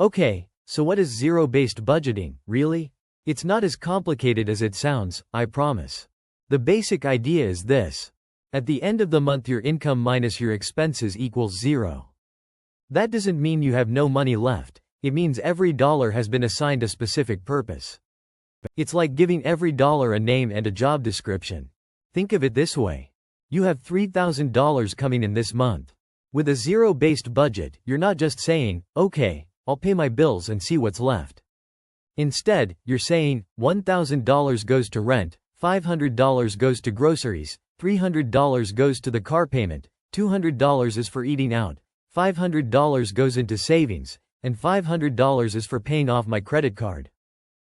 Okay, so what is zero-based budgeting, really? It's not as complicated as it sounds, I promise. The basic idea is this. At the end of the month your income minus your expenses equals zero. That doesn't mean you have no money left, it means every dollar has been assigned a specific purpose. It's like giving every dollar a name and a job description. Think of it this way. You have $3,000 coming in this month. With a zero-based budget, you're not just saying, okay, I'll pay my bills and see what's left. Instead, you're saying, $1,000 goes to rent, $500 goes to groceries, $300 goes to the car payment, $200 is for eating out, $500 goes into savings, and $500 is for paying off my credit card.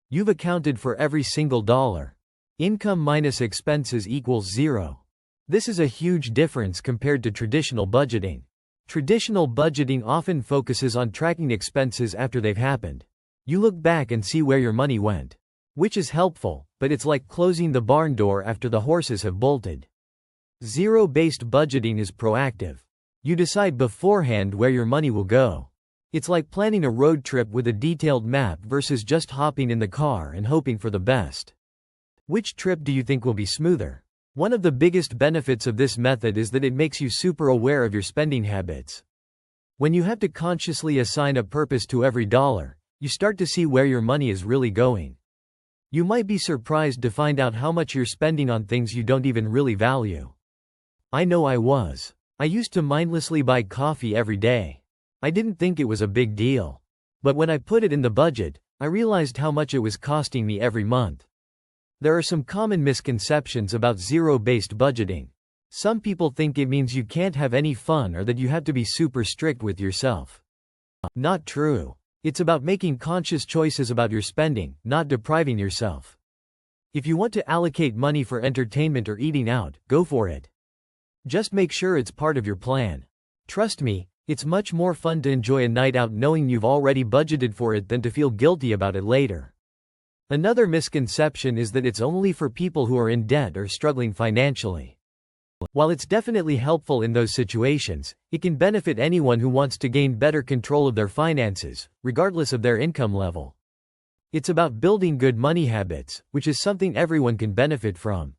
You've accounted for every single dollar. Income minus expenses equals zero. This is a huge difference compared to traditional budgeting. Traditional budgeting often focuses on tracking expenses after they've happened. You look back and see where your money went. Which is helpful, but it's like closing the barn door after the horses have bolted. Zero-based budgeting is proactive. You decide beforehand where your money will go. It's like planning a road trip with a detailed map versus just hopping in the car and hoping for the best. Which trip do you think will be smoother? One of the biggest benefits of this method is that it makes you super aware of your spending habits. When you have to consciously assign a purpose to every dollar, you start to see where your money is really going. You might be surprised to find out how much you're spending on things you don't even really value. I know I was. I used to mindlessly buy coffee every day. I didn't think it was a big deal. But when I put it in the budget, I realized how much it was costing me every month. There are some common misconceptions about zero-based budgeting. Some people think it means you can't have any fun or that you have to be super strict with yourself. Not true. It's about making conscious choices about your spending, not depriving yourself. If you want to allocate money for entertainment or eating out, go for it. Just make sure it's part of your plan. Trust me, it's much more fun to enjoy a night out knowing you've already budgeted for it than to feel guilty about it later. Another misconception is that it's only for people who are in debt or struggling financially. While it's definitely helpful in those situations, it can benefit anyone who wants to gain better control of their finances, regardless of their income level. It's about building good money habits, which is something everyone can benefit from.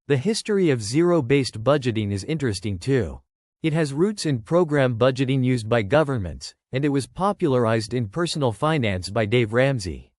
The history of zero-based budgeting is interesting too. It has roots in program budgeting used by governments, and it was popularized in personal finance by Dave Ramsey.